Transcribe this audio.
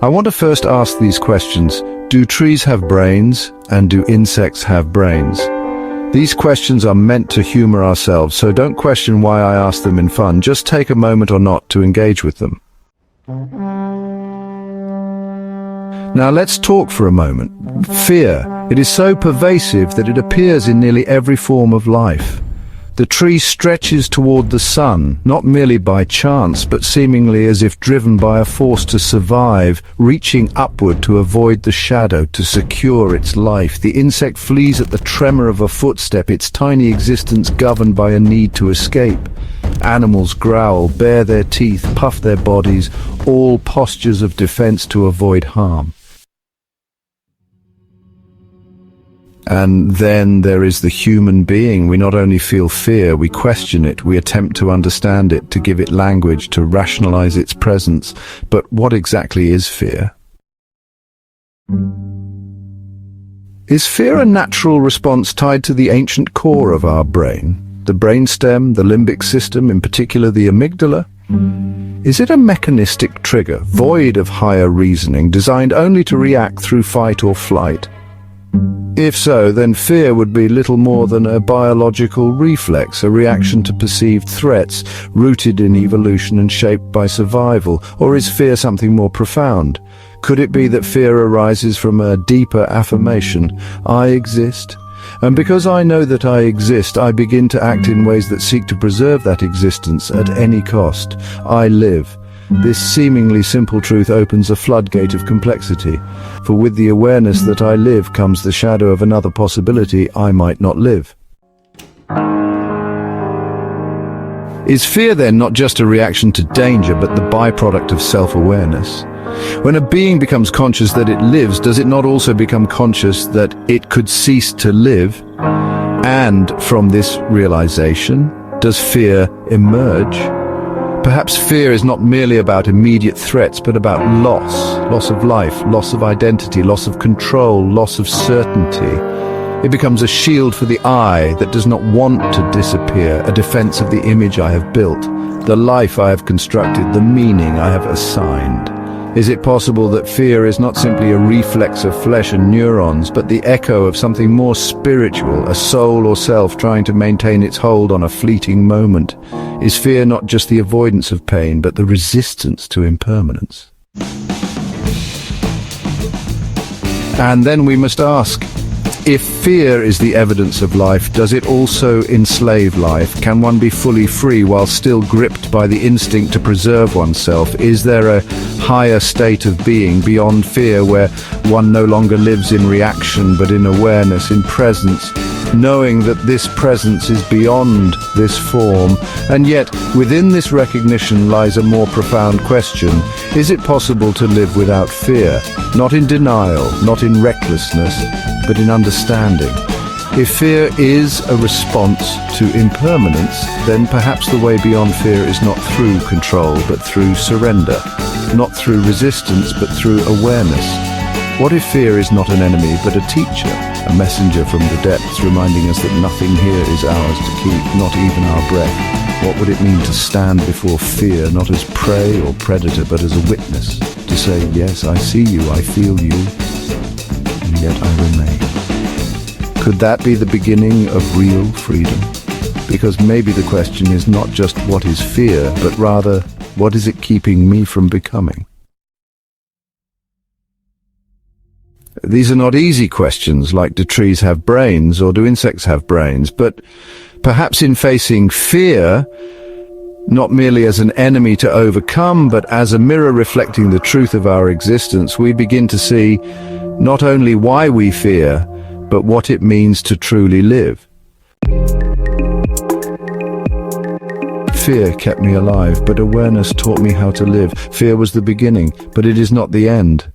I want to first ask these questions. Do trees have brains, and do insects have brains? These questions are meant to humor ourselves, so don't question why I ask them in fun. Just take a moment or not to engage with them. Now let's talk for a moment. Fear. It is so pervasive that it appears in nearly every form of life. The tree stretches toward the sun, not merely by chance, but seemingly as if driven by a force to survive, reaching upward to avoid the shadow, to secure its life. The insect flees at the tremor of a footstep, its tiny existence governed by a need to escape. Animals growl, bare their teeth, puff their bodies, all postures of defense to avoid harm. And then there is the human being. We not only feel fear, we question it, we attempt to understand it, to give it language, to rationalize its presence. But what exactly is fear? Is fear a natural response tied to the ancient core of our brain? The brainstem, the limbic system, in particular the amygdala? Is it a mechanistic trigger, void of higher reasoning, designed only to react through fight or flight? If so, then fear would be little more than a biological reflex, a reaction to perceived threats, rooted in evolution and shaped by survival. Or is fear something more profound? Could it be that fear arises from a deeper affirmation? I exist, and because I know that I exist, I begin to act in ways that seek to preserve that existence at any cost. I live. This seemingly simple truth opens a floodgate of complexity, for with the awareness that I live comes the shadow of another possibility: I might not live. Is fear then not just a reaction to danger, but the byproduct of self-awareness? When a being becomes conscious that it lives, does it not also become conscious that it could cease to live? And from this realization, does fear emerge? Perhaps fear is not merely about immediate threats, but about loss of life, loss of identity, loss of control, loss of certainty. It becomes a shield for the I that does not want to disappear, a defense of the image I have built, the life I have constructed, the meaning I have assigned. Is it possible that fear is not simply a reflex of flesh and neurons, but the echo of something more spiritual, a soul or self trying to maintain its hold on a fleeting moment? Is fear not just the avoidance of pain, but the resistance to impermanence? And then we must ask, if fear is the evidence of life, does it also enslave life? Can one be fully free while still gripped by the instinct to preserve oneself? Is there a higher state of being beyond fear, where one no longer lives in reaction but in awareness, in presence, knowing that this presence is beyond this form? And yet, within this recognition lies a more profound question. Is it possible to live without fear? Not in denial, not in recklessness, but in understanding. If fear is a response to impermanence, then perhaps the way beyond fear is not through control, but through surrender. Not through resistance, but through awareness. What if fear is not an enemy, but a teacher, a messenger from the depths, reminding us that nothing here is ours to keep, not even our breath? What would it mean to stand before fear, not as prey or predator, but as a witness? To say, yes, I see you, I feel you, and yet I remain. Could that be the beginning of real freedom? Because maybe the question is not just what is fear, but rather, what is it keeping me from becoming? These are not easy questions, like do trees have brains or do insects have brains, but perhaps in facing fear, not merely as an enemy to overcome, but as a mirror reflecting the truth of our existence, we begin to see not only why we fear, but what it means to truly live. Fear kept me alive, but awareness taught me how to live. Fear was the beginning, but it is not the end.